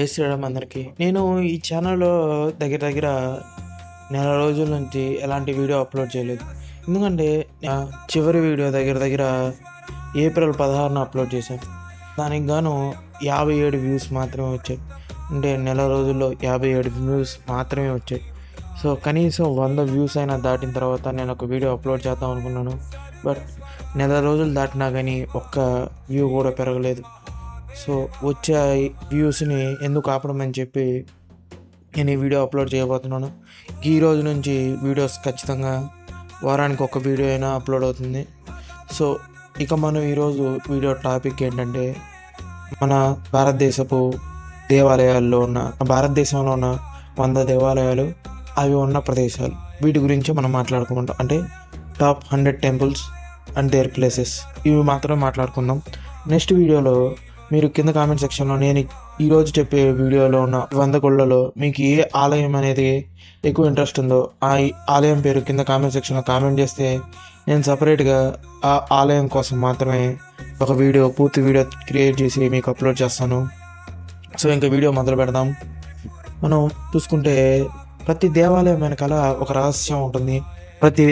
జై శ్రీరామ్ అందరికీ. నేను ఈ ఛానల్‌లో దగ్గర దగ్గర నెల రోజుల నుంచి ఎలాంటి వీడియో అప్లోడ్ చేయలేదు. ఎందుకంటే చివరి వీడియో దగ్గర దగ్గర ఏప్రిల్ 16న అప్లోడ్ చేశాను. దానికి గాను 57 వ్యూస్ మాత్రమే వచ్చాయి. అంటే నెల రోజుల్లో 57 వ్యూస్ మాత్రమే వచ్చాయి. సో కనీసం 100 వ్యూస్ అయినా దాటిన తర్వాత నేను ఒక వీడియో అప్లోడ్ చేద్దాం అనుకున్నాను. బట్ నెల రోజులు దాటినా కానీ ఒక్క వ్యూ కూడా పెరగలేదు. సో వచ్చే వ్యూస్ని ఎందుకు ఆపడమని చెప్పి నేను ఈ వీడియో అప్లోడ్ చేయబోతున్నాను. ఈ రోజు నుంచి వీడియోస్ ఖచ్చితంగా వారానికి ఒక వీడియో అయినా అప్లోడ్ అవుతుంది. సో ఇక మనం ఈరోజు వీడియో టాపిక్ ఏంటంటే మన భారతదేశపు దేవాలయాల్లో ఉన్న భారతదేశంలో ఉన్న 100 దేవాలయాలు, అవి ఉన్న ప్రదేశాలు, వీటి గురించి మనం మాట్లాడుకుంటాం. అంటే top 100 temples and there places, ఇవి మాత్రం మాట్లాడుకుందాం. నెక్స్ట్ వీడియోలో మీరు కింద కామెంట్ సెక్షన్లో నేను ఈరోజు చెప్పే వీడియోలో ఉన్న 100 గుళ్ళలో మీకు ఏ ఆలయం అనేది ఎక్కువ ఇంట్రెస్ట్ ఉందో ఆ ఆలయం పేరు కింద కామెంట్ సెక్షన్లో కామెంట్ చేస్తే నేను సపరేట్గా ఆ ఆలయం కోసం మాత్రమే ఒక పూర్తి వీడియో క్రియేట్ చేసి మీకు అప్లోడ్ చేస్తాను. సో ఇంకా వీడియో మొదలు పెడదాం. మనం చూసుకుంటే ప్రతి దేవాలయం వెనకాల ఒక రహస్యం ఉంటుంది. ప్రతి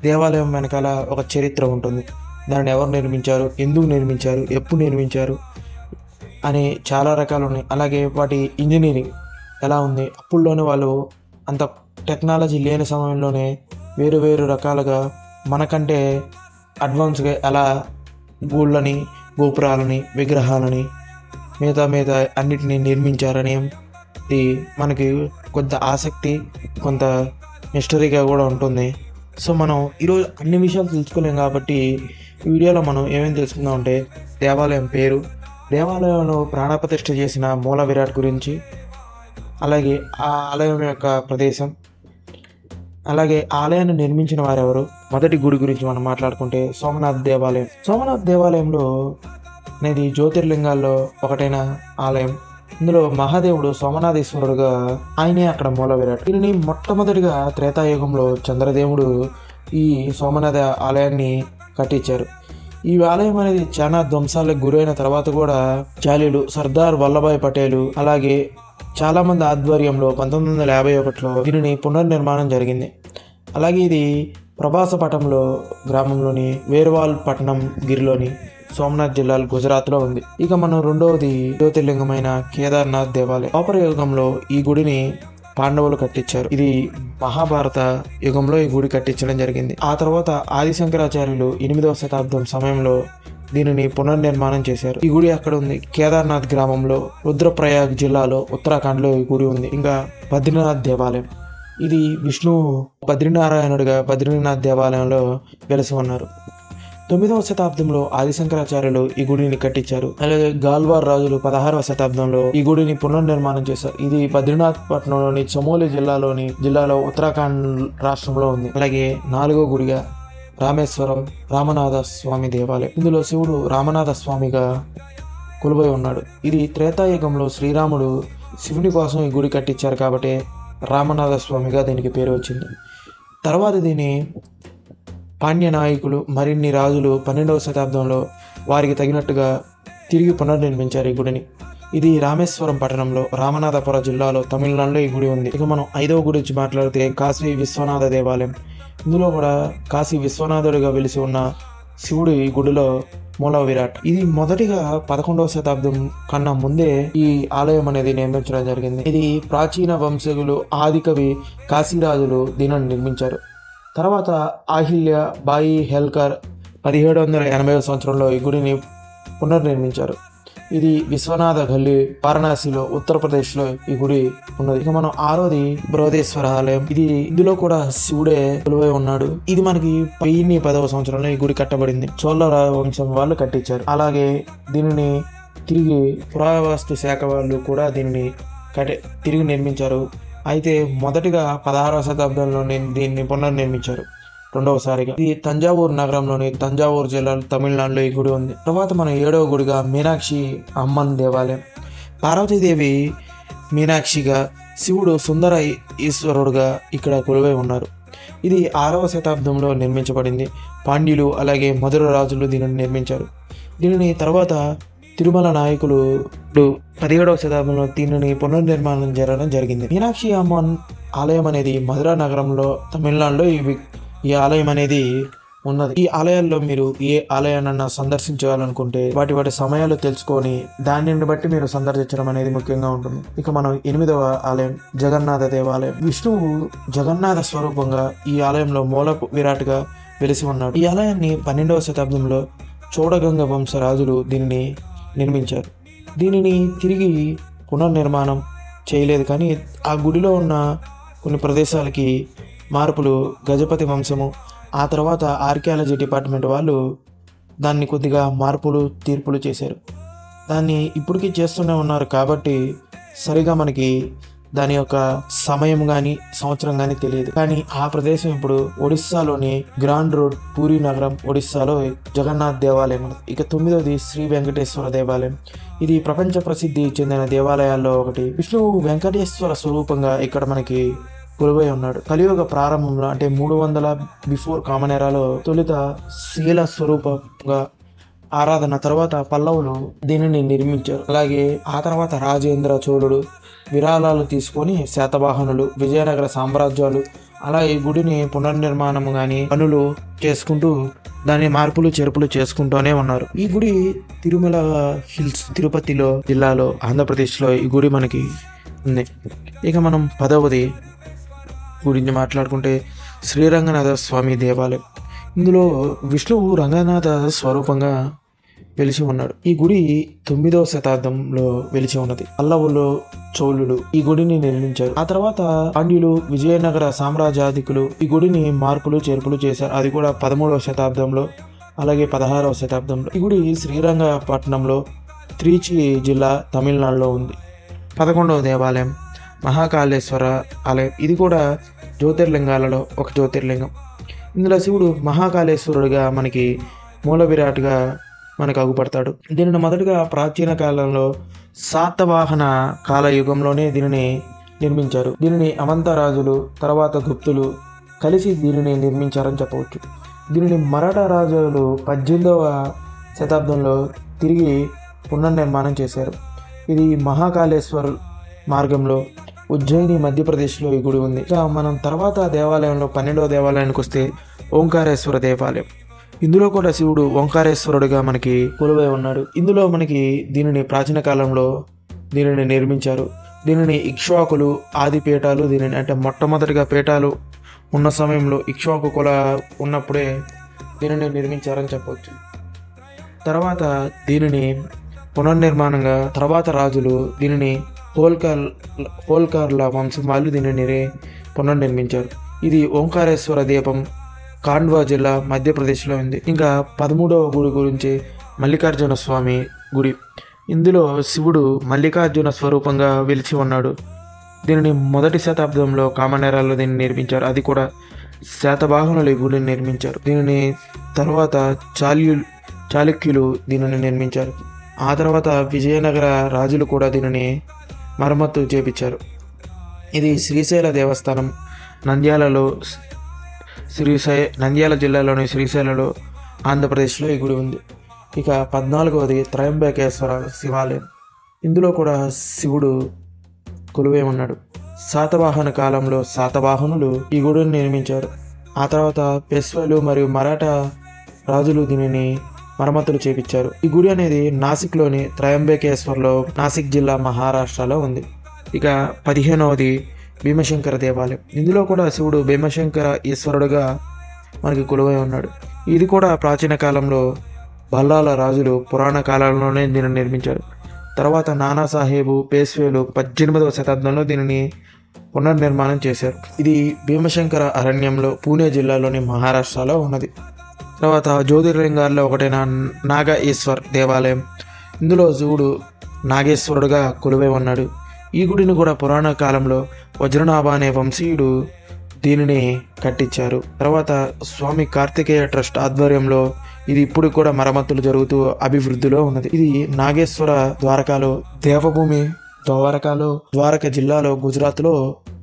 దేవాలయం వెనకాల ఒక చరిత్ర ఉంటుంది. దాన్ని ఎవరు నిర్మించారు, ఎందుకు నిర్మించారు, ఎప్పుడు నిర్మించారు అని చాలా రకాలు ఉన్నాయి. అలాగే వాటి ఇంజనీరింగ్ ఎలా ఉంది, అప్పుల్లోనే వాళ్ళు అంత టెక్నాలజీ లేని సమయంలోనే వేరు వేరు రకాలుగా మనకంటే అడ్వాన్స్గా ఎలా గుళ్ళని, గోపురాలని, విగ్రహాలని మిగతా అన్నిటినీ నిర్మించారని ఇది మనకి కొంత ఆసక్తి, కొంత మిస్టరీగా కూడా ఉంటుంది. సో మనం ఈరోజు అన్ని విషయాలు తెలుసుకోలేం కాబట్టి ఈ వీడియోలో మనం ఏమేమి తెలుసుకుందాం అంటే దేవాలయం పేరు, దేవాలయంలో ప్రాణప్రతిష్ఠ చేసిన మూల విరాట్ గురించి, అలాగే ఆ ఆలయం యొక్క ప్రదేశం, అలాగే ఆలయాన్ని నిర్మించిన వారెవరు, మొదటి గుడి గురించి మనం మాట్లాడుకుంటే సోమనాథ్ దేవాలయం. సోమనాథ్ దేవాలయంలో అనేది జ్యోతిర్లింగాల్లో ఒకటైన ఆలయం. ఇందులో మహాదేవుడు సోమనాథేశ్వరుడుగా ఆయనే అక్కడ మూల విరాట్. దీనిని మొట్టమొదటిగా త్రేతాయుగంలో చంద్రదేవుడు ఈ సోమనాథ ఆలయాన్ని కట్టించారు. ఈ ఆలయం అనేది చాలా ధ్వంసాలకు గురైన తర్వాత కూడా చాలీలు, సర్దార్ వల్లభాయ్ పటేల్, అలాగే చాలామంది ఆధ్వర్యంలో 1951లో దీనిని పునర్నిర్మాణం జరిగింది. అలాగే ఇది ప్రభాసపట్నంలో గ్రామంలోని వేర్వాల్ పట్టణం గిరిలోని సోమనాథ్ జిల్లా గుజరాత్లో ఉంది. ఇక మనం రెండవది జ్యోతిర్లింగమైన కేదార్నాథ్ దేవాలయం. ద్వాపర యుగంలో ఈ గుడిని పాండవులు కట్టించారు. ఇది మహాభారత యుగంలో ఈ గుడి కట్టించడం జరిగింది. ఆ తర్వాత ఆదిశంకరాచార్యులు 8వ శతాబ్దం సమయంలో దీనిని పునర్నిర్మాణం చేశారు. ఈ గుడి అక్కడ ఉంది, కేదార్నాథ్ గ్రామంలో, రుద్రప్రయాగ్ జిల్లాలో, ఉత్తరాఖండ్లో ఈ గుడి ఉంది. ఇంకా బద్రీనాథ్ దేవాలయం, ఇది విష్ణువు బద్రీనారాయణుడిగా బద్రీనాథ్ దేవాలయంలో వెలసి ఉన్నారు. 9వ శతాబ్దంలో ఆదిశంకరాచార్యులు ఈ గుడిని కట్టించారు. అలాగే గాల్వార్ రాజులు 16వ శతాబ్దంలో ఈ గుడిని పునర్నిర్మాణం చేశారు. ఇది బద్రీనాథ్ పట్టణంలోని చమోలి జిల్లాలో ఉత్తరాఖండ్ రాష్ట్రంలో ఉంది. అలాగే 4వ గుడిగా రామేశ్వరం రామనాథ స్వామి దేవాలయం. ఇందులో శివుడు రామనాథ స్వామిగా కొలువై ఉన్నాడు. ఇది త్రేతాయుగంలో శ్రీరాముడు శివుని కోసం ఈ గుడి కట్టించారు కాబట్టి రామనాథ స్వామిగా దీనికి పేరు వచ్చింది. తర్వాత దీన్ని పాండ్య నాయకులు, మరిన్ని రాజులు 12వ శతాబ్దంలో వారికి తగినట్టుగా తిరిగి పునర్నిర్మించారు ఈ గుడిని. ఇది రామేశ్వరం పట్టణంలో రామనాథపుర జిల్లాలో తమిళనాడులో ఈ గుడి ఉంది. ఇక మనం 5వ గుడి గురించి మాట్లాడితే కాశీ విశ్వనాథ దేవాలయం. ఇందులో కూడా కాశీ విశ్వనాథుడిగా వెలిసి ఉన్న శివుడు ఈ గుడిలో మూల విరాట్. ఇది మొదటిగా 11వ శతాబ్దం కన్నా ముందే ఈ ఆలయం అనేది నిర్మించడం జరిగింది. ఇది ప్రాచీన వంశీకులు ఆదికవి కాశీరాజులు దీనిని నిర్మించారు. తర్వాత ఆహిల్య బాయి హెల్కర్ 1780వ సంవత్సరంలో ఈ గుడిని పునర్నిర్మించారు. ఇది విశ్వనాథ గల్లీ వారణాసిలో ఉత్తరప్రదేశ్లో ఈ గుడి ఉన్నది. ఇక మనం 6వది బృహదేశ్వర ఆలయం. ఇందులో కూడా శివుడే కొలువై ఉన్నాడు. ఇది మనకి 1010వ సంవత్సరంలో ఈ గుడి కట్టబడింది. చోళ వంశం వాళ్ళు కట్టించారు. అలాగే దీనిని తిరిగి పురావస్తు శాఖ వాళ్ళు కూడా దీనిని తిరిగి నిర్మించారు. అయితే మొదటిగా 16వ శతాబ్దంలో దీన్ని పునర్నిర్మించారు రెండవసారిగా. ఇది తంజావూరు నగరంలోని తంజావూరు జిల్లా తమిళనాడులో ఈ గుడి ఉంది. తర్వాత మనం 7వ గుడిగా మీనాక్షి అమ్మన్ దేవాలయం. పార్వతీదేవి మీనాక్షిగా, శివుడు సుందర ఈశ్వరుడుగా ఇక్కడ కొలువై ఉన్నారు. ఇది 6వ శతాబ్దంలో నిర్మించబడింది. పాండ్యులు అలాగే మధుర రాజులు దీనిని నిర్మించారు. దీనిని తర్వాత తిరుమల నాయకులు 17వ శతాబ్దంలో దీనిని పునర్నిర్మాణం జరగడం జరిగింది. మీనాక్షి అమ్మన్ ఆలయం అనేది మధురా నగరంలో తమిళనాడులో ఈ ఆలయం అనేది ఉన్నది. ఈ ఆలయాల్లో మీరు ఏ ఆలయాన్నైనా సందర్శించాలనుకుంటే వాటి సమయాలు తెలుసుకొని దానిని బట్టి మీరు సందర్శించడం అనేది ముఖ్యంగా ఉంటుంది. ఇక మనం 8వ ఆలయం జగన్నాథ దేవాలయం. విష్ణువు జగన్నాథ స్వరూపంగా ఈ ఆలయంలో మూల విరాట్గా వెలిసి ఉన్నాడు. ఈ ఆలయాన్ని 12వ శతాబ్దంలో చోడగంగ వంశ రాజులు దీనిని నిర్మించారు. దీనిని తిరిగి పునర్నిర్మాణం చేయలేదు, కానీ ఆ గుడిలో ఉన్న కొన్ని ప్రదేశాలకి మార్పులు గజపతి వంశము, ఆ తర్వాత ఆర్కియాలజీ డిపార్ట్మెంట్ వాళ్ళు దాన్ని కొద్దిగా మార్పులు తీర్పులు చేశారు. దాన్ని ఇప్పటికీ చేస్తూనే ఉన్నారు కాబట్టి సరిగా మనకి దాని యొక్క సమయం కానీ సంవత్సరం కానీ తెలియదు. కానీ ఆ ప్రదేశం ఇప్పుడు ఒడిస్సాలోని గ్రాండ్ రోడ్, పూరి నగరం, ఒడిస్సాలో జగన్నాథ్ దేవాలయం. ఇక 9వది శ్రీ వెంకటేశ్వర దేవాలయం. ఇది ప్రపంచ ప్రసిద్ధి చెందిన దేవాలయాల్లో ఒకటి. విష్ణువు వెంకటేశ్వర స్వరూపంగా ఇక్కడ మనకి కొలువై ఉన్నాడు. కలియుగ ప్రారంభంలో అంటే 300 బిఫోర్ కామన్ ఎరాలో తొలుత శీల స్వరూపంగా ఆరాధన, తర్వాత పల్లవులు దీనిని నిర్మించారు. అలాగే ఆ తర్వాత రాజేంద్ర చోళుడు విరాళాలు తీసుకొని శాతవాహనులు, విజయనగర సామ్రాజ్యాలు అలా ఈ గుడిని పునర్నిర్మాణం కానీ పనులు చేసుకుంటూ దాని మార్పులు చేర్పులు చేసుకుంటూనే ఉన్నారు. ఈ గుడి తిరుమల హిల్స్, తిరుపతిలో జిల్లాలో, ఆంధ్రప్రదేశ్లో ఈ గుడి మనకి ఉంది. ఇక మనం 10వది గురించి మాట్లాడుకుంటే శ్రీరంగనాథ స్వామి దేవాలయం. ఇందులో విష్ణువు రంగనాథ స్వరూపంగా వెలిసి ఉన్నాడు. ఈ గుడి 9వ శతాబ్దంలో వెలిసి ఉన్నది. పల్లవులు, చోళులు ఈ గుడిని నిర్మించారు. ఆ తర్వాత పాండ్యులు, విజయనగర సామ్రాజ్యాధికులు ఈ గుడిని మార్పులు చేర్పులు చేశారు. అది కూడా 13వ శతాబ్దంలో, అలాగే 16వ శతాబ్దంలో. ఈ గుడి శ్రీరంగపట్నంలో, త్రిచి జిల్లా, తమిళనాడులో ఉంది. 11వ దేవాలయం మహాకాళేశ్వర ఆలయం. ఇది కూడా జ్యోతిర్లింగాలలో ఒక జ్యోతిర్లింగం. ఇందులో శివుడు మహాకాళేశ్వరుడిగా మనకి మూల విరాట్గా మనకు అగుపడతాడు. దీనిని మొదటగా ప్రాచీన కాలంలో శాతవాహన కాలయుగంలోనే దీనిని నిర్మించారు. దీనిని అవంత రాజులు, తర్వాత గుప్తులు కలిసి దీనిని నిర్మించారని చెప్పవచ్చు. దీనిని మరాఠా రాజులు 18వ శతాబ్దంలో తిరిగి పునర్నిర్మాణం చేశారు. ఇది మహాకాళేశ్వర్ మార్గంలో ఉజ్జయిని, మధ్యప్రదేశ్లో ఈ గుడి ఉంది. ఇక మనం తర్వాత దేవాలయంలో 12వ దేవాలయానికి వస్తే ఓంకారేశ్వర దేవాలయం. ఇందులో కూడా శివుడు ఓంకారేశ్వరుడిగా మనకి కొలువై ఉన్నాడు. ఇందులో మనకి దీనిని ప్రాచీన కాలంలో దీనిని నిర్మించారు. దీనిని ఇక్ష్వాకులు, ఆది పీఠాలు, దీనిని అంటే మొట్టమొదటిగా పీఠాలు ఉన్న సమయంలో ఇక్ష్వాకు కుల ఉన్నప్పుడే దీనిని నిర్మించారని చెప్పవచ్చు. తర్వాత దీనిని పునర్నిర్మాణంగా తర్వాత రాజులు దీనిని హోల్కర్ల వంశం వాళ్ళు దీనిని పునర్నిర్మించారు. ఇది ఓంకారేశ్వర దీపం, ఖాండ్వా జిల్లా, మధ్యప్రదేశ్లో ఉంది. ఇంకా 13వ గుడి గురించి మల్లికార్జున స్వామి గుడి. ఇందులో శివుడు మల్లికార్జున స్వరూపంగా వెలిసి ఉన్నాడు. దీనిని 1వ శతాబ్దంలో కామన్ ఎరాలో దీన్ని నిర్మించారు. అది కూడా శాతవాహనులు ఈ గుడిని నిర్మించారు. దీనిని తర్వాత చాళుక్యులు దీనిని నిర్మించారు. ఆ తర్వాత విజయనగర రాజులు కూడా దీనిని మరమ్మతు చేపించారు. ఇది శ్రీశైల దేవస్థానం, నంద్యాల జిల్లాలోని శ్రీశైలలో, ఆంధ్రప్రదేశ్లో ఈ గుడి ఉంది. ఇక 14వది త్రయంబకేశ్వర శివాలయం. ఇందులో కూడా శివుడు కొలువై ఉన్నాడు. శాతవాహన కాలంలో శాతవాహనులు ఈ గుడిని నిర్మించారు. ఆ తర్వాత పెష్వాలు మరియు మరాఠా రాజులు దీనిని మరమ్మతులు చేపించారు. ఈ గుడి అనేది నాసిక్లోని త్రయంబకేశ్వర్లో, నాసిక్ జిల్లా, మహారాష్ట్రలో ఉంది. ఇక 15వది భీమశంకర దేవాలయం. ఇందులో కూడా శివుడు భీమశంకర ఈశ్వరుడుగా మనకి కొలువై ఉన్నాడు. ఇది కూడా ప్రాచీన కాలంలో బల్లాల రాజులు పురాణ కాలంలోనే దీనిని నిర్మించారు. తర్వాత నానాసాహెబు, పేష్వేలు 18వ శతాబ్దంలో దీనిని పునర్నిర్మాణం చేశారు. ఇది భీమశంకర అరణ్యంలో, పూణే జిల్లాలోని మహారాష్ట్రలో ఉన్నది. తర్వాత జ్యోతిర్లింగాల్లో ఒకటైన నాగ ఈశ్వర్ దేవాలయం. ఇందులో శివుడు నాగేశ్వరుడుగా కొలువై ఉన్నాడు. ఈ గుడిని కూడా పురాణ కాలంలో వజ్రనాభ అనే వంశీయుడు దీనిని కట్టించారు. తర్వాత స్వామి కార్తికేయ ట్రస్ట్ ఆధ్వర్యంలో ఇది ఇప్పుడు కూడా మరమ్మతులు జరుగుతూ అభివృద్ధిలో ఉన్నది. ఇది నాగేశ్వర ద్వారకాలో, దేవభూమి ద్వారకాలో, ద్వారక జిల్లాలో, గుజరాత్లో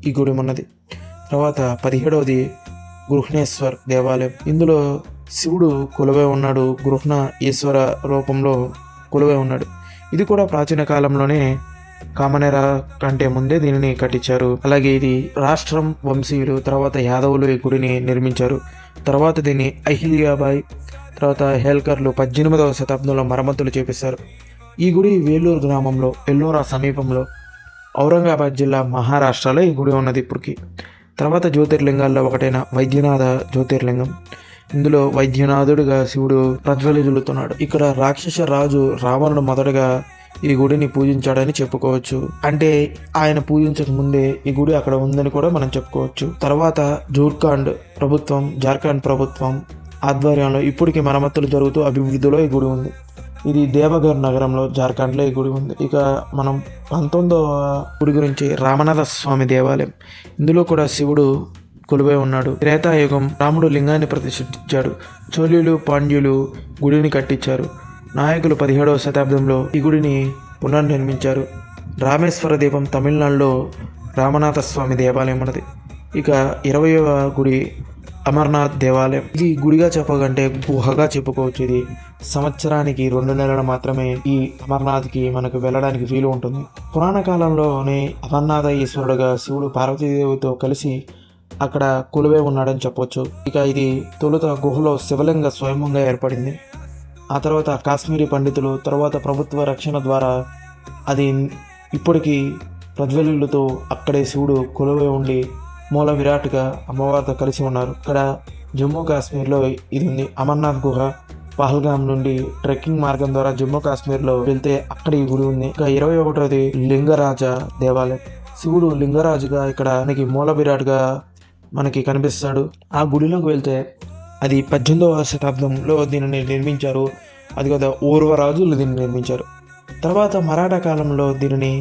ఈ గుడి ఉన్నది. తర్వాత 17వది గృహ్ణేశ్వర్ దేవాలయం. ఇందులో శివుడు కొలువై ఉన్నాడు. గృహ్ణ ఈశ్వర రూపంలో కొలువై ఉన్నాడు. ఇది కూడా ప్రాచీన కాలంలోనే కామనేర కంటే ముందే దీనిని కట్టించారు. అలాగే ఇది రాష్ట్రం వంశీయులు, తర్వాత యాదవులు ఈ గుడిని నిర్మించారు. తర్వాత దీన్ని అహిల్యాబాయ్, తర్వాత హేల్కర్లు 18వ శతాబ్దంలో మరమ్మతులు చేపిస్తారు. ఈ గుడి వేలూరు గ్రామంలో ఎల్లోరా సమీపంలో ఔరంగాబాద్ జిల్లా మహారాష్ట్రలో ఈ గుడి ఉన్నది ఇప్పటికి. తర్వాత జ్యోతిర్లింగాల్లో ఒకటైన వైద్యనాథ జ్యోతిర్లింగం. ఇందులో వైద్యనాథుడిగా శివుడు ప్రజ్వలిల్లుతున్నాడు. ఇక్కడ రాక్షస రాజు రావణుడు మొదటగా ఈ గుడిని పూజించాడని చెప్పుకోవచ్చు. అంటే ఆయన పూజించక ముందే ఈ గుడి అక్కడ ఉందని కూడా మనం చెప్పుకోవచ్చు. తర్వాత జార్ఖండ్ ప్రభుత్వం ఆధ్వర్యంలో ఇప్పటికి మరమ్మతులు జరుగుతూ అభివృద్ధిలో ఈ గుడి ఉంది. ఇది దేవఘర్ నగరంలో జార్ఖండ్లో ఈ గుడి ఉంది. ఇక మనం 19వ గుడి గురించి రామనాథ స్వామి దేవాలయం. ఇందులో కూడా శివుడు కొలువై ఉన్నాడు. త్రేతాయుగం రాముడు లింగాన్ని ప్రతిష్ఠించాడు. చోళులు, పాండ్యులు గుడిని కట్టించారు. నాయకులు 17వ శతాబ్దంలో ఈ గుడిని పునర్నిర్మించారు. రామేశ్వర దీపం తమిళనాడులో రామనాథ స్వామి దేవాలయం ఉన్నది. ఇక 20వ గుడి అమర్నాథ్ దేవాలయం. ఇది గుడిగా చెప్పకంటే గుహగా చెప్పుకోవచ్చు. ఇది సంవత్సరానికి 2 నెలలు మాత్రమే ఈ అమర్నాథ్కి మనకు వెళ్ళడానికి వీలు ఉంటుంది. పురాణ కాలంలోనే అమర్నాథ ఈశ్వరుడుగా శివుడు పార్వతీదేవితో కలిసి అక్కడ కొలువై ఉన్నాడని చెప్పొచ్చు. ఇక ఇది తొలుత గుహలో శివలింగ స్వయంగా ఏర్పడింది. ఆ తర్వాత కాశ్మీరీ పండితులు తర్వాత ప్రభుత్వ రక్షణ ద్వారా అది ఇప్పటికీ ప్రజ్వలిల్లుతూ అక్కడే శివుడు కొలువై ఉండి మూల విరాట్గా అమ్మవారితో కలిసి ఉన్నారు. ఇక్కడ జమ్మూ కాశ్మీర్లో ఇది ఉంది. అమర్నాథ్ గుహ పహల్గాం నుండి ట్రెక్కింగ్ మార్గం ద్వారా జమ్మూ కాశ్మీర్లో వెళ్తే అక్కడ ఈ గుడి ఉంది. ఇక 21వది లింగరాజ దేవాలయం. శివుడు లింగరాజుగా ఇక్కడ మనకి మూల విరాట్గా మనకి కనిపిస్తాడు. ఆ గుడిలోకి వెళ్తే అది 18వ శతాబ్దంలో దీనిని నిర్మించారు. అది కదా ఓర్వరాజులు దీన్ని నిర్మించారు. తర్వాత మరాఠా కాలంలో దీనిని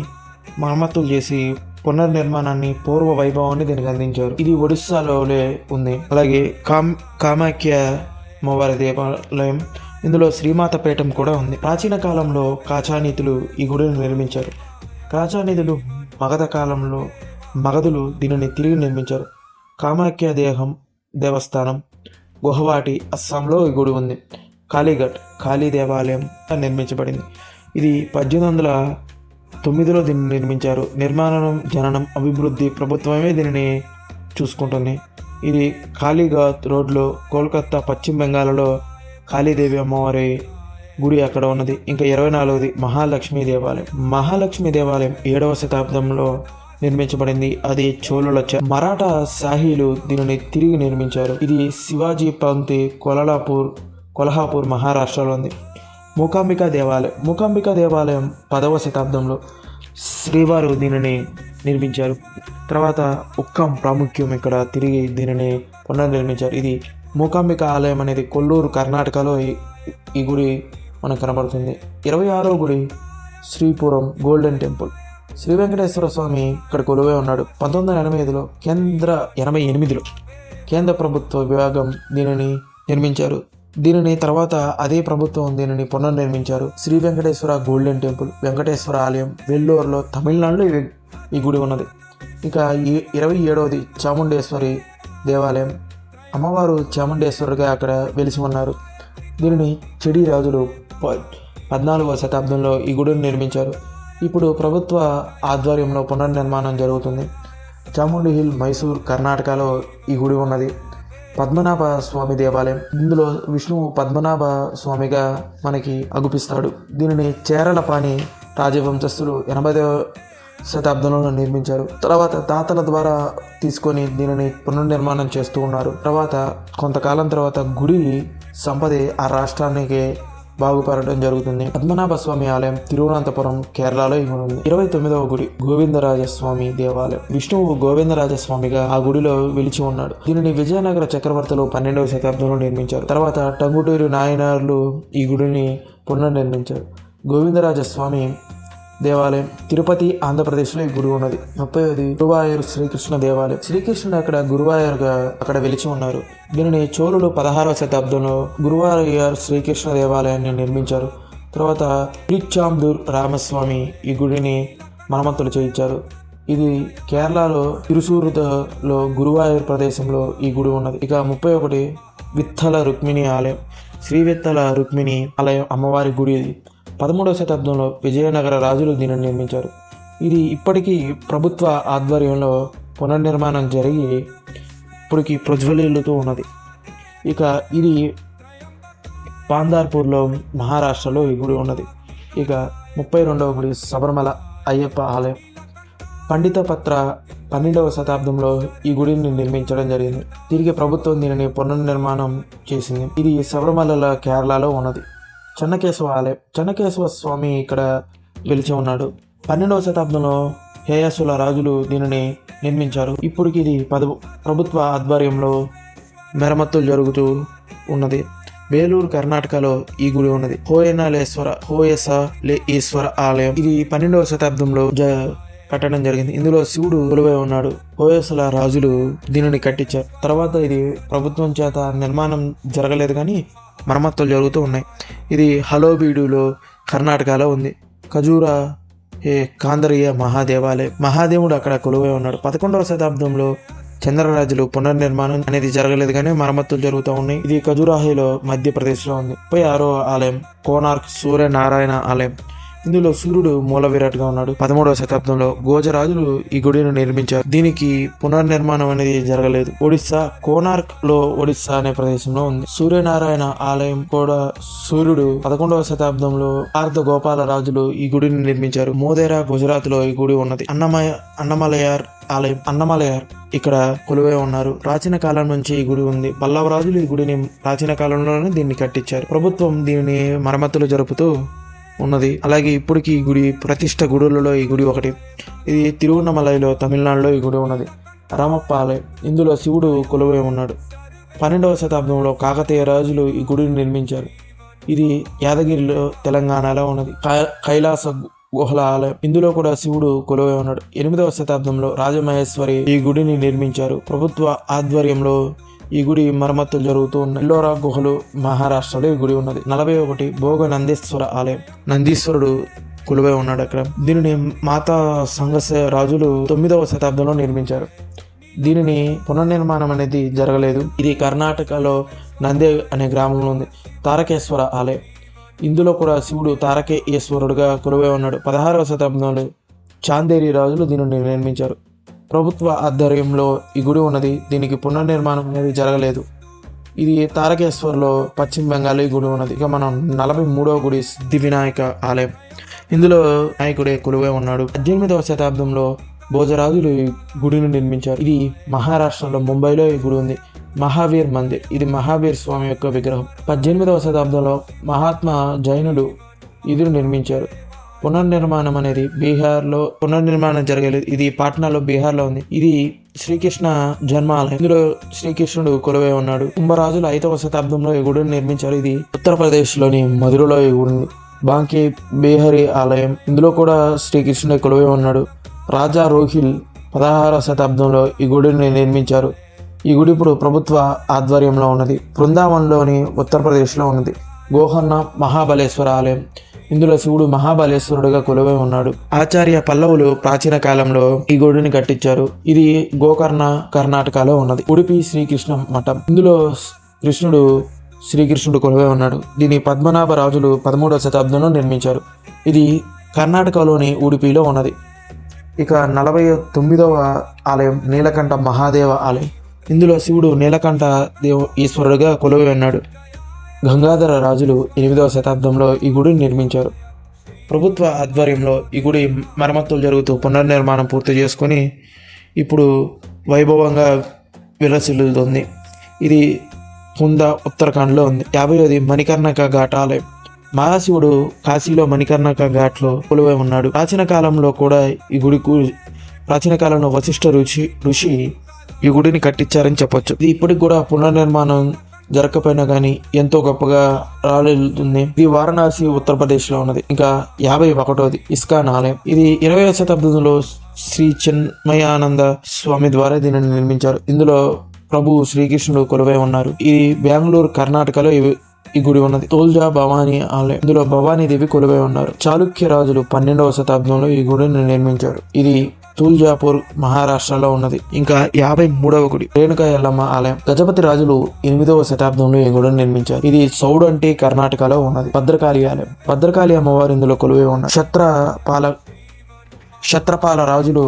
మరమ్మతులు చేసి పునర్నిర్మాణాన్ని పూర్వ వైభవాన్ని దీనికి అందించారు. ఇది ఒడిస్సాలోనే ఉంది. అలాగే కామాఖ్య అమ్మవారి దేవాలయం. ఇందులో శ్రీమాత పీఠం కూడా ఉంది. ప్రాచీన కాలంలో కాచానీతులు ఈ గుడిని నిర్మించారు. కాచానీతులు మగధులు దీనిని తిరిగి నిర్మించారు. కామాఖ్య దేవస్థానం గుహవాటి అస్సాంలో ఈ గుడి ఉంది. కాళీ దేవాలయం నిర్మించబడింది. ఇది 1809లో దీన్ని నిర్మించారు. నిర్మాణం, జననం, అభివృద్ధి ప్రభుత్వమే దీనిని చూసుకుంటుంది. ఇది కాళీఘాట్ రోడ్లో కోల్కతా పశ్చిమ బెంగాల్లో కాళీదేవి అమ్మవారి గుడి అక్కడ ఉన్నది. ఇంకా 24వది మహాలక్ష్మి దేవాలయం. మహాలక్ష్మి దేవాలయం 7వ శతాబ్దంలో నిర్మించబడింది. అది చోళుల మరాఠా షాహీలు దీనిని తిరిగి నిర్మించారు. ఇది శివాజీ పంక్తి కొల్హాపూర్ మహారాష్ట్రలో ఉంది. మూకాంబికా దేవాలయం 10వ శతాబ్దంలో శ్రీవారు దీనిని నిర్మించారు. తర్వాత ఉక్కం ప్రాముఖ్యం ఇక్కడ తిరిగి దీనిని పునర్నిర్మించారు. ఇది మూకాంబిక ఆలయం అనేది కొల్లూరు కర్ణాటకలో ఈ గుడి మనకు కనబడుతుంది. 26వ గుడి శ్రీపురం గోల్డెన్ టెంపుల్. శ్రీ వెంకటేశ్వర స్వామి ఇక్కడ కొలువై ఉన్నాడు. 1988లో కేంద్ర ప్రభుత్వ విభాగం దీనిని నిర్మించారు. దీనిని తర్వాత అదే ప్రభుత్వం దీనిని పునర్నిర్మించారు. శ్రీ వెంకటేశ్వర గోల్డెన్ టెంపుల్ వెంకటేశ్వర ఆలయం వెల్లూరులో తమిళనాడులో ఈ గుడి ఉన్నది. ఇక 27వది చాముండేశ్వరి దేవాలయం. అమ్మవారు చాముండేశ్వరుగా అక్కడ వెలిసి ఉన్నారు. దీనిని చెడి రాజులు 14వ శతాబ్దంలో ఈ గుడిని నిర్మించారు. ఇప్పుడు ప్రభుత్వ ఆధ్వర్యంలో పునర్నిర్మాణం జరుగుతుంది. చాముండి హిల్ మైసూర్ కర్ణాటకలో ఈ గుడి ఉన్నది. పద్మనాభ స్వామి దేవాలయం. ఇందులో విష్ణువు పద్మనాభ స్వామిగా మనకి అగుపిస్తాడు. దీనిని చేరలపాణి రాజవంశస్థులు 80వ శతాబ్దంలో నిర్మించారు. తర్వాత తాతల ద్వారా తీసుకొని దీనిని పునర్నిర్మాణం చేస్తూ ఉన్నారు. తర్వాత కొంతకాలం తర్వాత గుడి సంపద ఆ రాష్ట్రానికి బాగుపడటం జరుగుతుంది. పద్మనాభ స్వామి ఆలయం తిరువనంతపురం కేరళలో ఉంది. 29వ గుడి గోవిందరాజస్వామి దేవాలయం. విష్ణువు గోవిందరాజస్వామిగా ఆ గుడిలో వెలిచి ఉన్నాడు. దీనిని విజయనగర చక్రవర్తులు 12వ శతాబ్దంలో నిర్మించారు. తర్వాత టంగుటూరి నాయనార్లు ఈ గుడిని పునర్నిర్మించారు. గోవిందరాజస్వామి దేవాలయం తిరుపతి ఆంధ్రప్రదేశ్లో ఈ గుడి ఉన్నది. 30వది గురువాయూరు శ్రీకృష్ణ దేవాలయం. శ్రీకృష్ణుడు అక్కడ గురువాయూరుగా అక్కడ వెలిచి ఉన్నారు. దీనిని చోళులు 16వ శతాబ్దంలో గురువాయూరు శ్రీకృష్ణ దేవాలయాన్ని నిర్మించారు. తర్వాత తిరుచాందూర్ రామస్వామి ఈ గుడిని మరమ్మతులు చేయించారు. ఇది కేరళలో తిరుసూరులో గురువాయూర్ ప్రదేశంలో ఈ గుడి ఉన్నది. ఇక 31 విత్తల రుక్మిణి ఆలయం. శ్రీ విత్తల రుక్మిణి ఆలయం అమ్మవారి గుడి 13వ శతాబ్దంలో విజయనగర రాజులు దీనిని నిర్మించారు. ఇది ఇప్పటికీ ప్రభుత్వ ఆధ్వర్యంలో పునర్నిర్మాణం జరిగి ఇప్పటికీ ప్రజ్వలిల్లుతూ ఉన్నది. ఇక ఇది పాంధార్పూర్లో మహారాష్ట్రలో ఈ గుడి ఉన్నది. ఇక 32వ గుడి శబరిమల అయ్యప్ప ఆలయం. పండితపత్ర 12వ శతాబ్దంలో ఈ గుడిని నిర్మించడం జరిగింది. తిరిగి ప్రభుత్వం దీనిని పునర్నిర్మాణం చేసింది. ఇది శబరిమల కేరళలో ఉన్నది. చెన్నకేశవ ఆలయం. చెన్నకేశవ స్వామి ఇక్కడ వెలిచి ఉన్నాడు. 12వ శతాబ్దంలో హేయసుల రాజులు దీనిని నిర్మించారు. ఇప్పటికి ఇది ప్రభుత్వ ఆధ్వర్యంలో మరమ్మతులు జరుగుతూ ఉన్నది. వేలూరు కర్ణాటకలో ఈ గుడి ఉన్నది. హోయసలేశ్వర ఆలయం. ఇది 12వ శతాబ్దంలో కట్టడం జరిగింది. ఇందులో శివుడు కొలువై ఉన్నాడు. హోయసల రాజులు దీనిని కట్టించారు. తర్వాత ఇది ప్రభుత్వం చేత నిర్మాణం జరగలేదు కానీ మరమ్మతులు జరుగుతూ ఉన్నాయి. ఇది హలోబీడులో కర్ణాటకలో ఉంది. ఖజూరా కాందరీయ మహాదేవాలయం. మహాదేవుడు అక్కడ కొలువై ఉన్నాడు. 11వ శతాబ్దంలో చంద్రరాజులు పునర్నిర్మాణం అనేది జరగలేదు కానీ మరమ్మతులు జరుగుతూ ఉన్నాయి. ఇది ఖజురాహోలో మధ్యప్రదేశ్లో ఉంది. 36వ ఆలయం కోనార్క్ సూర్యనారాయణ ఆలయం. ఇందులో సూర్యుడు మూల విరాట్గా ఉన్నాడు. 13వ శతాబ్దంలో గోజరాజులు ఈ గుడిని నిర్మించారు. దీనికి పునర్నిర్మాణం అనేది జరగలేదు. ఒడిస్సా కోనార్క్ లో ఒడిస్సా అనే ప్రదేశంలో ఉంది. సూర్యనారాయణ ఆలయం కూడా సూర్యుడు 11వ శతాబ్దంలో భారత గోపాల రాజులు ఈ గుడిని నిర్మించారు. మోదేరా గుజరాత్ లో ఈ గుడి ఉన్నది. అన్నమలయార్ ఆలయం. అన్నమలయార్ ఇక్కడ కొలువై ఉన్నారు. ప్రాచీన కాలం నుంచి ఈ గుడి ఉంది. పల్లవ రాజులు ఈ గుడిని ప్రాచీన కాలంలోనే దీన్ని కట్టించారు. ప్రభుత్వం దీనిని మరమ్మతులు జరుపుతూ ఉన్నది. అలాగే ఇప్పటికి ఈ గుడి ప్రతిష్ట గుడులలో ఈ గుడి ఒకటి. ఇది తిరువన్నమలైలో తమిళనాడులో ఈ గుడి ఉన్నది. రామప్ప ఆలయం. ఇందులో శివుడు కొలువై ఉన్నాడు. 12వ శతాబ్దంలో కాకతీయ రాజులు ఈ గుడిని నిర్మించారు. ఇది యాదగిరిలో తెలంగాణలో ఉన్నది. కైలాస గుహల ఆలయం. ఇందులో కూడా శివుడు కొలువై ఉన్నాడు. 8వ శతాబ్దంలో రాజమహేశ్వరి ఈ గుడిని నిర్మించారు. ప్రభుత్వ ఆధ్వర్యంలో ఈ గుడి మరమ్మతులు జరుగుతూ ఉన్నాయి. ఎల్లోరా గుహలు మహారాష్ట్రలో ఈ గుడి ఉన్నది. 41 భోగ నందీశ్వర ఆలయం. నందీశ్వరుడు కొలువై ఉన్నాడు అక్కడ. దీనిని మాతా సంఘస రాజులు 9వ శతాబ్దంలో నిర్మించారు. దీనిని పునర్నిర్మాణం అనేది జరగలేదు. ఇది కర్ణాటకలో నందే అనే గ్రామంలో ఉంది. తారకేశ్వర ఆలయం. ఇందులో కూడా శివుడు తారకేశ్వరుడుగా కొలువై ఉన్నాడు. 16వ శతాబ్దంలో చాందేరి రాజులు దీనిని నిర్మించారు. ప్రభుత్వ ఆధ్వర్యంలో ఈ గుడి ఉన్నది. దీనికి పునర్నిర్మాణం అనేది జరగలేదు. ఇది తారకేశ్వర్లో పశ్చిమ బెంగాల్ ఈ గుడి ఉన్నది. ఇక మనం 43వ గుడి సిద్ధి వినాయక ఆలయం. ఇందులో వినాయకుడే కొలువై ఉన్నాడు. 18వ శతాబ్దంలో భోజరాజులు ఈ గుడిని నిర్మించారు. ఇది మహారాష్ట్రలో ముంబైలో ఈ గుడి ఉంది. మహావీర్ మందిర్. ఇది మహావీర్ స్వామి యొక్క విగ్రహం. 18వ శతాబ్దంలో మహాత్మా జైనులు ఇది నిర్మించారు. పునర్నిర్మాణం అనేది బీహార్లో పునర్నిర్మాణం జరగలేదు. ఇది పాట్నాలో బీహార్లో ఉంది. ఇది శ్రీకృష్ణ జన్మాలయం. ఇందులో శ్రీకృష్ణుడు కొలువై ఉన్నాడు. కుంభరాజులు 5వ శతాబ్దంలో ఈ గుడిని నిర్మించారు. ఇది ఉత్తరప్రదేశ్లోని మధురలో ఈ గుడి ఉంది. బాంకీ బీహారీ ఆలయం. ఇందులో కూడా శ్రీకృష్ణుడు కొలువై ఉన్నాడు. రాజా రోహిల్ 16వ శతాబ్దంలో ఈ గుడిని నిర్మించారు. ఈ గుడి ఇప్పుడు ప్రభుత్వ ఆధ్వర్యంలో ఉన్నది. బృందావన్లోని ఉత్తరప్రదేశ్లో ఉన్నది. గోకర్ణ మహాబలేశ్వర ఆలయం. ఇందులో శివుడు మహాబలేశ్వరుడుగా కొలువై ఉన్నాడు. ఆచార్య పల్లవులు ప్రాచీన కాలంలో ఈ గుడిని కట్టించారు. ఇది గోకర్ణ కర్ణాటకలో ఉన్నది. ఉడిపి శ్రీకృష్ణ మఠం. ఇందులో శ్రీకృష్ణుడు కొలువై ఉన్నాడు. దీని పద్మనాభ రాజులు 13వ శతాబ్దంలో నిర్మించారు. ఇది కర్ణాటకలోని ఉడిపిలో ఉన్నది. ఇక 49వ ఆలయం నీలకంఠ మహాదేవ ఆలయం. ఇందులో శివుడు నీలకంఠ ఈశ్వరుడుగా కొలువై ఉన్నాడు. గంగాధర రాజులు 8వ శతాబ్దంలో ఈ గుడిని నిర్మించారు. ప్రభుత్వ ఆధ్వర్యంలో ఈ గుడి మరమ్మతులు జరుగుతూ పునర్నిర్మాణం పూర్తి చేసుకొని ఇప్పుడు వైభవంగా విలసిల్లుతుంది. ఇది కుందా ఉత్తరాఖండ్లో ఉంది. 50వది మణికర్ణిక ఘాట్ ఆలయం. మహాశివుడు కాశీలో మణికర్ణిక ఘాట్లో కొలువై ఉన్నాడు. ప్రాచీన కాలంలో కూడా ఈ గుడికి ప్రాచీన కాలంలో వశిష్ఠ ఋషి ఈ గుడిని కట్టించారని చెప్పొచ్చు. ఇది ఇప్పటికి కూడా పునర్నిర్మాణం జరగకపోయినా కానీ ఎంతో గొప్పగా రాలిల్లుతుంది. ఇది వారణాసి ఉత్తరప్రదేశ్లో ఉన్నది. ఇంకా 51వది ఇస్కాన్ ఆలయం. ఇది 20వ శతాబ్దంలో శ్రీ చిన్మయానంద స్వామి ద్వారా దీనిని నిర్మించారు. ఇందులో ప్రభు శ్రీకృష్ణుడు కొలువై ఉన్నారు. ఇది బెంగళూరు కర్ణాటకలో ఈ గుడి ఉన్నది. తోల్జా భవానీ ఆలయం. ఇందులో భవానీ దేవి కొలువై ఉన్నారు. చాళుక్య రాజులు 12వ శతాబ్దంలో ఈ గుడిని నిర్మించారు. ఇది తుల్జాపూర్ మహారాష్ట్రలో ఉన్నది. ఇంకా 53వ గుడి రేణుకా ఎల్లమ్మ ఆలయం. గజపతి రాజులు 8వ శతాబ్దంలో ఈ గుడిని నిర్మించారు. ఇది సౌడంటి కర్ణాటకలో ఉన్నది. భద్రకాళి ఆలయం. భద్రకాళి అమ్మవారు ఇందులో కొలువై ఉన్నారు. క్షత్రపాల రాజులు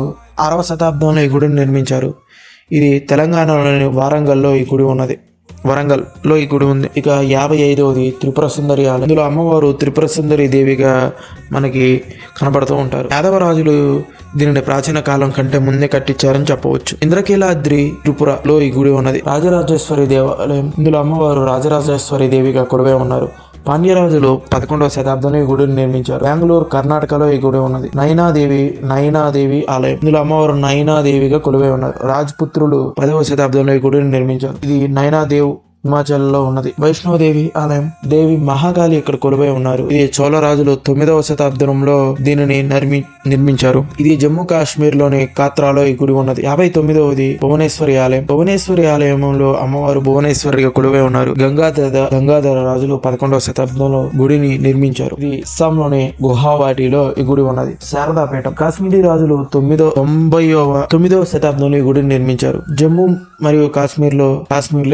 6వ శతాబ్దంలో ఈ గుడిని నిర్మించారు. ఇది తెలంగాణలోని వరంగల్లో ఈ గుడి ఉంది. ఇక 55వది త్రిపుర సుందరి ఆలయం. ఇందులో అమ్మవారు త్రిపుర సుందరి దేవిగా మనకి కనబడుతూ ఉంటారు. యాదవ రాజులు దీనిని ప్రాచీన కాలం కంటే ముందే కట్టించారని చెప్పవచ్చు. ఇంద్రకీలాద్రి త్రిపురలో ఈ గుడి ఉన్నది. రాజరాజేశ్వరి దేవాలయం. ఇందులో అమ్మవారు రాజరాజేశ్వరి దేవిగా కొలువై ఉన్నారు. పాండ్యరాజులు 11వ శతాబ్దంలో ఈ గుడిని నిర్మించారు. బెంగళూరు కర్ణాటకలో ఈ గుడి ఉన్నది. నైనాదేవి ఆలయం. ఇందులో అమ్మవారు నైనాదేవిగా కొలువై ఉన్నారు. రాజపుత్రులు 10వ శతాబ్దంలో ఈ గుడిని నిర్మించారు. ఇది నైనాదేవ్ హిమాచల్లో ఉన్నది. వైష్ణోదేవి ఆలయం. దేవి మహాకాళి ఇక్కడ కొలువై ఉన్నారు. ఇది చోళరాజులు 9వ శతాబ్దంలో దీనిని నిర్మించారు. ఇది జమ్మూ కాశ్మీర్ లోని కాత్రాలో ఈ గుడి ఉన్నది. 59వది భువనేశ్వరి ఆలయం. భువనేశ్వరి ఆలయంలో అమ్మవారు భువనేశ్వరిగా కొలువై ఉన్నారు. గంగాధర రాజులు 11వ శతాబ్దంలో గుడిని నిర్మించారు. ఇది అస్సాంలోని గుహావాటిలో ఈ గుడి ఉన్నది. శారదాపీఠం. కాశ్మీరీ రాజులు 9వ శతాబ్దంలో ఈ గుడిని నిర్మించారు. జమ్మూ మరియు కాశ్మీర్లో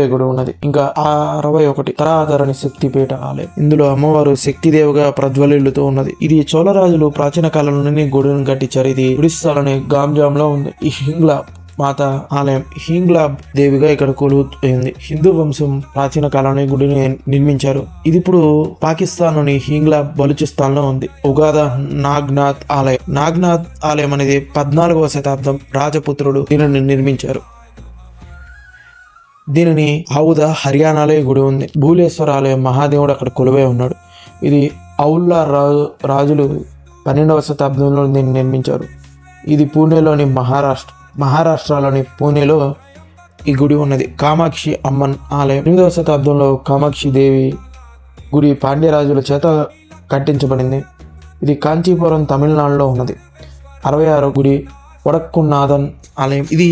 ఈ గుడి ఉన్నది. ఇంకా 61 తరాధరణి శక్తిపీఠ ఆలయం. ఇందులో అమ్మవారు శక్తిదేవిగా ప్రజ్వలిల్లుతూ ఉన్నది. ఇది చోళరాజులు ప్రాచీన కాలంలోనే గుడిని కట్టించారు. ఇది ఒడిస్సాలోని గాంజాం లో ఉంది. ఈ హింగ్లా మాత ఆలయం. హింగ్లా దేవిగా ఇక్కడ కొలువుతుంది. హిందూ వంశం ప్రాచీన కాలంలో గుడిని నిర్మించారు. ఇది ఇప్పుడు పాకిస్తాన్ లోని హింగ్లా బలూచిస్తాన్ లో ఉంది. ఉగాద నాగ్నాథ్ ఆలయం అనేది 14వ శతాబ్దం రాజపుత్రులు దీనిని నిర్మించారు. దీనిని ఔదా హర్యానాలో గుడి ఉంది. భూలేశ్వర ఆలయం. మహాదేవుడు అక్కడ కొలువై ఉన్నాడు. ఇది ఔల్లా రాజులు 12వ శతాబ్దంలో దీన్ని నిర్మించారు. ఇది పూణేలోని మహారాష్ట్రలోని పూణేలో ఈ గుడి ఉన్నది. కామాక్షి అమ్మన్ ఆలయం. 8వ శతాబ్దంలో కామాక్షి దేవి గుడి పాండ్యరాజుల చేత కట్టించబడింది. ఇది కాంచీపురం తమిళనాడులో ఉన్నది. 66 గుడి వడక్కునాథన్ ఆలయం. ఇది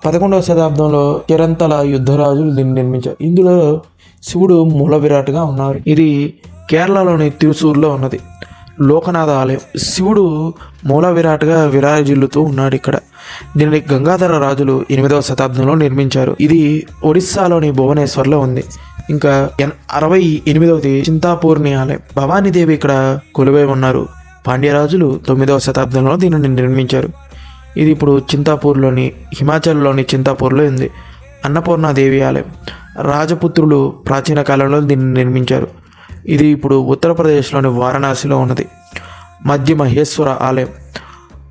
11వ శతాబ్దంలో చిరంతల యుద్ధరాజులు దీన్ని నిర్మించారు. ఇందులో శివుడు మూల విరాట్గా ఉన్నారు. ఇది కేరళలోని తిరుసూర్లో ఉన్నది. లోకనాథ ఆలయం. శివుడు మూల విరాట్గా విరాజిల్లుతూ ఉన్నాడు ఇక్కడ. దీనిని గంగాధర రాజులు 8వ శతాబ్దంలో నిర్మించారు. ఇది ఒడిస్సాలోని భువనేశ్వర్లో ఉంది. ఇంకా 68వది చింతాపూర్ణి ఆలయం. భవానీదేవి ఇక్కడ కొలువై ఉన్నారు. పాండ్యరాజులు 9వ శతాబ్దంలో దీనిని నిర్మించారు. ఇది ఇప్పుడు హిమాచల్లోని చింతాపూర్లో ఉంది. అన్నపూర్ణాదేవి ఆలయం. రాజపుత్రులు ప్రాచీన కాలంలో దీన్ని నిర్మించారు. ఇది ఇప్పుడు ఉత్తరప్రదేశ్లోని వారణాసిలో ఉన్నది. మధ్య మహేశ్వర ఆలయం.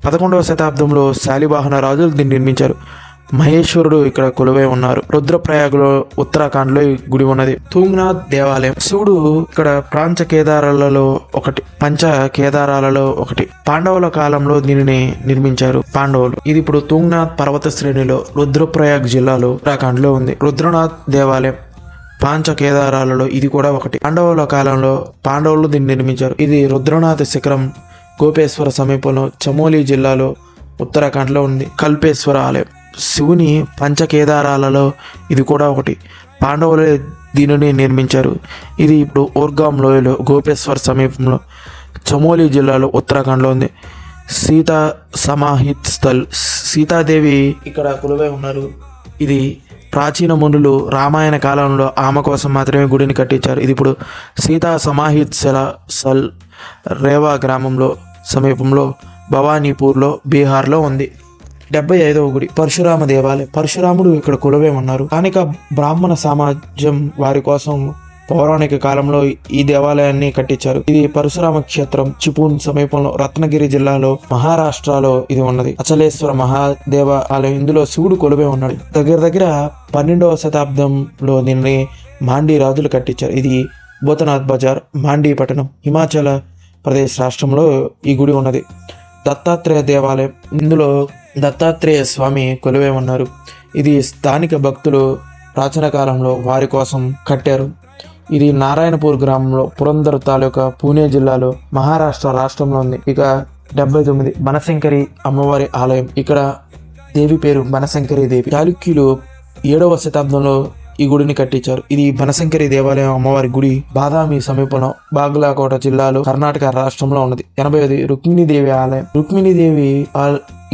11వ శతాబ్దంలో శాలివాహన రాజులు దీన్ని నిర్మించారు. మహేశ్వరుడు ఇక్కడ కొలువై ఉన్నారు. రుద్రప్రయాగ్లో ఉత్తరాఖండ్లో ఈ గుడి ఉన్నది. తుంగ్నాథ్ దేవాలయం. శివుడు ఇక్కడ పంచ కేదారాలలో ఒకటి. పాండవుల కాలంలో దీనిని నిర్మించారు పాండవులు. ఇది ఇప్పుడు తుంగ్నాథ్ పర్వత శ్రేణిలో రుద్రప్రయాగ్ జిల్లాలో ఉత్తరాఖండ్లో ఉంది. రుద్రనాథ్ దేవాలయం పాంచ కేదారాలలో ఇది కూడా ఒకటి. పాండవుల కాలంలో పాండవులు దీన్ని నిర్మించారు. ఇది రుద్రనాథ్ శిఖరం గోపేశ్వర సమీపంలో చమోలి జిల్లాలో ఉత్తరాఖండ్లో ఉంది. కల్పేశ్వర ఆలయం. శివుని పంచకేదారాలలో ఇది కూడా ఒకటి. పాండవులే దీనిని నిర్మించారు. ఇది ఇప్పుడు ఓర్గాం లోయలో గోపేశ్వర్ సమీపంలో చమోలి జిల్లాలో ఉత్తరాఖండ్లో ఉంది. సీతా సమాహిత్ స్థల్. సీతాదేవి ఇక్కడ కొలువై ఉన్నారు. ఇది ప్రాచీన మునులు రామాయణ కాలంలో ఆమె కోసం మాత్రమే గుడిని కట్టించారు. ఇది ఇప్పుడు సీతా సమాహిత్ స్థల్ రేవా గ్రామంలో సమీపంలో భవానీపూర్లో బీహార్లో ఉంది. 75వ గుడి పరశురామ దేవాలయం. పరశురాముడు ఇక్కడ కొలువై ఉన్నారు. స్థానిక బ్రాహ్మణ సమాజం వారి కోసం పౌరాణిక కాలంలో ఈ దేవాలయాన్ని కట్టించారు. ఇది పరశురామ క్షేత్రం చిపూన్ సమీపంలో రత్నగిరి జిల్లాలో మహారాష్ట్రలో ఇది ఉన్నది. అచలేశ్వర మహాదేవ ఆలయం. ఇందులో శివుడు కొలువై ఉన్నాడు. దగ్గర 12వ శతాబ్దంలో దీన్ని మాండీ రాజులు కట్టించారు. ఇది భూతనాథ్ బజార్ మాండీ పట్టణం హిమాచల ప్రదేశ్ రాష్ట్రంలో ఈ గుడి ఉన్నది. దత్తాత్రేయ దేవాలయం. ఇందులో దత్తాత్రేయ స్వామి కొలువై ఉన్నారు. ఇది స్థానిక భక్తులు ప్రాచీన కాలంలో వారి కోసం కట్టారు. ఇది నారాయణపూర్ గ్రామంలో పురందర్ తాలూకా పూణే జిల్లాలో మహారాష్ట్ర రాష్ట్రంలో ఉంది. ఇక 79 బనశంకరి అమ్మవారి ఆలయం. ఇక్కడ దేవి పేరు బనశంకరి దేవి. చాళుక్యులు 7వ శతాబ్దంలో ఈ గుడిని కట్టించారు. ఇది బనశంకరి దేవాలయం అమ్మవారి గుడి బాదామి సమీపంలో బాగ్లాకోట జిల్లాలో కర్ణాటక రాష్ట్రంలో ఉన్నది. 80 రుక్మిణీదేవి ఆలయం. రుక్మిణీదేవి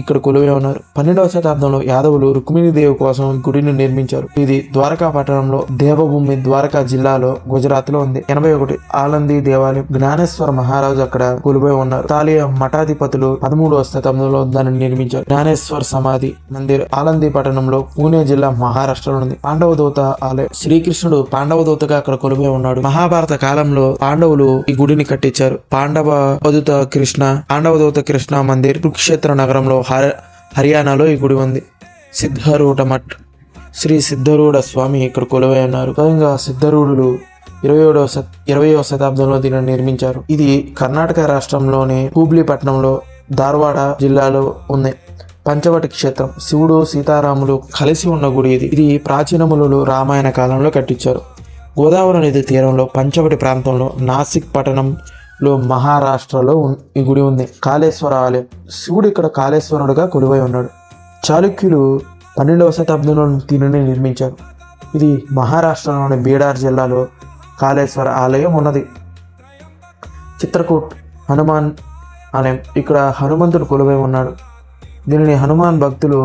ఇక్కడ కొలువై ఉన్నారు. 12వ శతాబ్దంలో యాదవులు రుక్మిణీదేవి కోసం ఈ గుడిని నిర్మించారు. ఇది ద్వారకా పట్టణంలో దేవభూమి ద్వారకా జిల్లాలో గుజరాత్ లో ఉంది. 81 ఆలంది దేవాలయం. జ్ఞానేశ్వర మహారాజు అక్కడ కొలువై ఉన్నారు. తాలియ మఠాధిపతులు 13వ శతాబ్దంలో దానిని నిర్మించారు. జ్ఞానేశ్వర సమాధి మందిర్ ఆలంది పట్టణంలో పూణే జిల్లా మహారాష్ట్రలో ఉంది. పాండవ దూత ఆలయం. శ్రీకృష్ణుడు పాండవ దూతగా అక్కడ కొలువై ఉన్నాడు. మహాభారత కాలంలో పాండవులు ఈ గుడిని కట్టించారు. పాండవ దూత కృష్ణ మందిర్ కురుక్షేత్ర నగరంలో హర్యానాలో ఈ గుడి ఉంది. సిద్ధారూఢ మఠ్. శ్రీ సిద్ధారూఢ స్వామి ఇక్కడ కొలువై ఉన్నారు. స్వయంగా సిద్ధారూఢులు 20వ శతాబ్దంలో దీనిని నిర్మించారు. ఇది కర్ణాటక రాష్ట్రంలోని హూబ్లీ పట్టణంలో ధార్వాడ జిల్లాలో ఉంది. పంచవటి క్షేత్రం. శివుడు సీతారాములు కలిసి ఉన్న గుడి ఇది. ఇది ప్రాచీనములు రామాయణ కాలంలో కట్టించారు. గోదావరి నది తీరంలో పంచవటి ప్రాంతంలో నాసిక్ పట్టణంలో మహారాష్ట్రలో ఈ గుడి ఉంది. కాళేశ్వర ఆలయం. శివుడు ఇక్కడ కాళేశ్వరుడుగా కొలువై ఉన్నాడు. చాళుక్యులు 12వ శతాబ్దంలో దీనిని నిర్మించారు. ఇది మహారాష్ట్రలోని బీడార్ జిల్లాలో కాళేశ్వర ఆలయం ఉన్నది. చిత్రకూట్ హనుమాన్ ఆలయం. ఇక్కడ హనుమంతుడు కొలువై ఉన్నాడు. దీనిని హనుమాన్ భక్తులు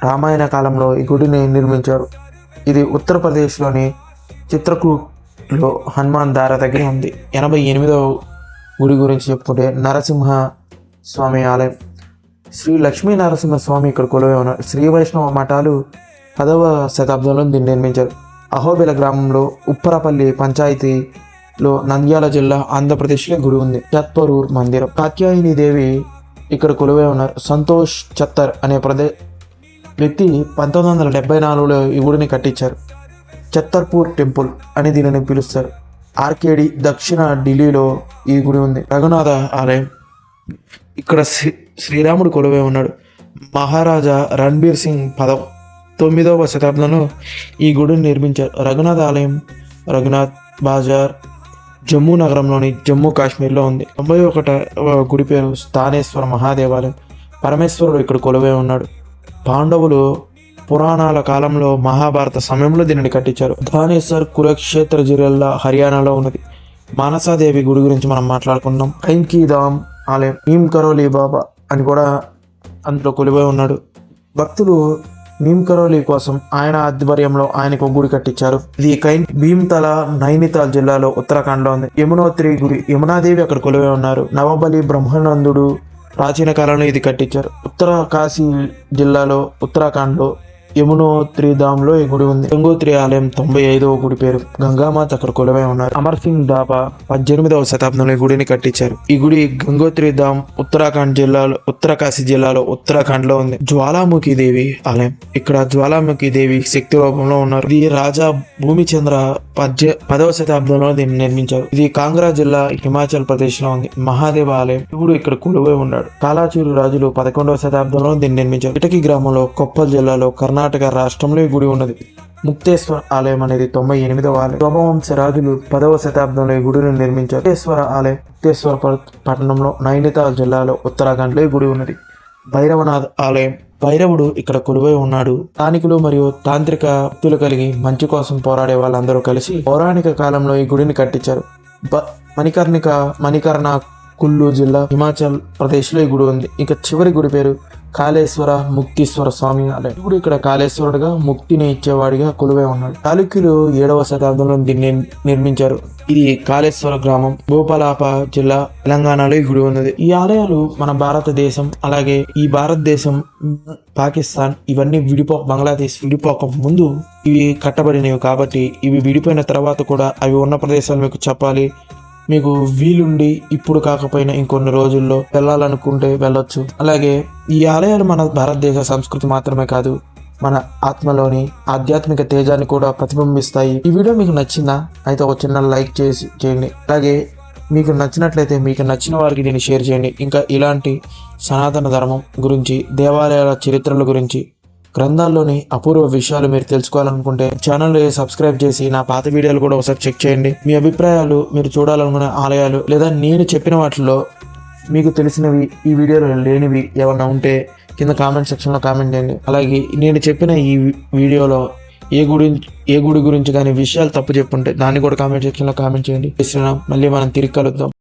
రామాయణ కాలంలో ఈ గుడిని నిర్మించారు. ఇది ఉత్తరప్రదేశ్లోని చిత్రకూట్లో హనుమాన్ దార దగ్గర ఉంది. 88వ గుడి గురించి చెప్పుకుంటే నరసింహ స్వామి ఆలయం. శ్రీ లక్ష్మీ నరసింహ స్వామి ఇక్కడ కొలువై ఉన్నారు. శ్రీ వైష్ణవ మఠాలు 10వ శతాబ్దంలో దీన్ని నిర్మించారు. అహోబిల గ్రామంలో ఉప్పరపల్లి పంచాయతీలో నంద్యాల జిల్లా ఆంధ్రప్రదేశ్లో గుడి ఉంది. చత్పరూర్ మందిరం. కాత్యాయని దేవి ఇక్కడ కొలువై ఉన్నారు. సంతోష్ చత్తర్ అనే వ్యక్తి 1974లో ఈ గుడిని కట్టించారు. చత్తర్పూర్ టెంపుల్ అని దీనిని పిలుస్తారు. ఆర్కేడి దక్షిణ ఢిల్లీలో ఈ గుడి ఉంది. రఘునాథ ఆలయం. ఇక్కడ శ్రీరాముడు కొలువై ఉన్నాడు. మహారాజా రణబీర్ సింగ్ 9వ శతాబ్దంలో ఈ గుడిని నిర్మించారు. రఘునాథ ఆలయం రఘునాథ్ బాజార్ జమ్మూ నగరంలోని జమ్మూ కాశ్మీర్లో ఉంది. 91వ గుడి పేరు స్థానేశ్వర మహాదేవాలయం. పరమేశ్వరుడు ఇక్కడ కొలువై ఉన్నాడు. పాండవులు పురాణాల కాలంలో మహాభారత సమయంలో దీనిని కట్టించారు. ధానేశ్వర్ కురుక్షేత్ర జిల్లా హర్యానాలో ఉన్నది. మానసాదేవి గుడి గురించి మనం మాట్లాడుకున్నాం. కైంకీధామ్ ఆలయం. భీమ్ కరోలి బాబా అని కూడా అందులో కొలువై ఉన్నాడు. భక్తులు భీమ్ కరోలి కోసం ఆయన ఆధ్వర్యంలో ఆయనకు గుడి కట్టించారు. ఇది భీమ్తల నైనితాల్ జిల్లాలో ఉత్తరాఖండ్ లో ఉంది. యమునోత్రి గుడి. యమునాదేవి అక్కడ కొలువై ఉన్నారు. నవబలి బ్రహ్మానందుడు ప్రాచీన కాలంలో ఇది కట్టించారు. ఉత్తర కాశీ జిల్లాలో ఉత్తరాఖండ్లో యమునోత్రి ధామ్లో ఈ గుడి ఉంది. గంగోత్రి ఆలయం 95వ గుడి పేరు గంగామాత అక్కడ కొలువై ఉన్నారు. అమర్ సింగ్ దాబా 18వ శతాబ్దంలో ఈ గుడిని కట్టించారు. ఈ గుడి గంగోత్రి ధామ్ ఉత్తర కాశీ జిల్లాలో ఉత్తరాఖండ్ లో ఉంది. జ్వాలాముఖి దేవి ఆలయం. ఇక్కడ జ్వాలాముఖి దేవి శక్తి రూపంలో ఉన్నారు. ఇది రాజా భూమిచంద్ర 10వ శతాబ్దంలో దీన్ని నిర్మించారు. ఇది కాంగ్రా జిల్లా హిమాచల్ ప్రదేశ్ లో ఉంది. మహాదేవ ఆలయం. శివుడు ఇక్కడ కొలువై ఉన్నాడు. కాలాచూరు రాజులు 11వ శతాబ్దంలో దీన్ని నిర్మించారు. ఇటకి గ్రామంలో కొప్పల్ జిల్లాలో కర్ణాటక రాష్ట్రంలో ఈ గుడి ఉన్నది. ముక్తేశ్వర ఆలయం అనేది 98వ ఆలయం. శోభవంశ రాజులు 10వ శతాబ్దంలో ఈ గుడిని నిర్మించారు. ముక్తేశ్వర ఆలయం ముక్తేశ్వర పట్టణంలో నైనితాల్ జిల్లాలో ఉత్తరాఖండ్ లో ఈ గుడి ఉన్నది. భైరవనాథ్ ఆలయం. భైరవుడు ఇక్కడ కొలువై ఉన్నాడు. స్థానికులు మరియు తాంత్రిక భక్తులు కలిగి మంచి కోసం పోరాడే వాళ్ళందరూ కలిసి పౌరాణిక కాలంలో ఈ గుడిని కట్టించారు. మణికర్ణ కుల్లు జిల్లా హిమాచల్ ప్రదేశ్ లో ఈ గుడి ఉంది. ఇంకా చివరి గుడి పేరు కాళేశ్వర ముక్తీశ్వర స్వామి ఆలయం. ఇప్పుడు ఇక్కడ కాళేశ్వరుడుగా ముక్తిని ఇచ్చేవాడిగా కొలువై ఉన్నాడు. చాళుక్యులు 7వ శతాబ్దంలో దీన్ని నిర్మించారు. ఇది కాళేశ్వర గ్రామం భూపాలప జిల్లా తెలంగాణలో ఈ గుడి ఉన్నది. ఈ ఆలయాలు మన భారతదేశం అలాగే ఈ భారతదేశం పాకిస్తాన్ ఇవన్నీ బంగ్లాదేశ్ విడిపోక ముందు ఇవి కట్టబడినవి కాబట్టి ఇవి విడిపోయిన తర్వాత కూడా అవి ఉన్న ప్రదేశాలు మీకు చెప్పాలి. మీకు వీలుండి ఇప్పుడు కాకపోయినా ఇంకొన్ని రోజుల్లో వెళ్ళాలనుకుంటే వెళ్ళొచ్చు. అలాగే ఈ ఆలయాలు మన భారతదేశ సంస్కృతి మాత్రమే కాదు, మన ఆత్మలోని ఆధ్యాత్మిక తేజాన్ని కూడా ప్రతిబింబిస్తాయి. ఈ వీడియో మీకు నచ్చిందా? అయితే ఒక చిన్న లైక్ చేయండి. అలాగే మీకు నచ్చినట్లయితే మీకు నచ్చిన వారికి దీన్ని షేర్ చేయండి. ఇంకా ఇలాంటి సనాతన ధర్మం గురించి, దేవాలయాల చరిత్రల గురించి, గ్రంథాల్లోని అపూర్వ విషయాలు మీరు తెలుసుకోవాలనుకుంటే ఛానల్ సబ్స్క్రైబ్ చేసి నా పాత వీడియోలు కూడా ఒకసారి చెక్ చేయండి. మీ అభిప్రాయాలు, మీరు చూడాలనుకునే ఆలయాలు లేదా నేను చెప్పిన వాటిలో మీకు తెలిసినవి, ఈ వీడియోలో లేనివి ఏమన్నా ఉంటే కింద కామెంట్ సెక్షన్లో కామెంట్ చేయండి. అలాగే నేను చెప్పిన ఈ వీడియోలో ఏ గుడి గురించి కానీ విషయాలు తప్పు చెప్పుంటే దాన్ని కూడా కామెంట్ సెక్షన్లో కామెంట్ చేయండి. మళ్ళీ మనం తిరిగి కలుద్దాం.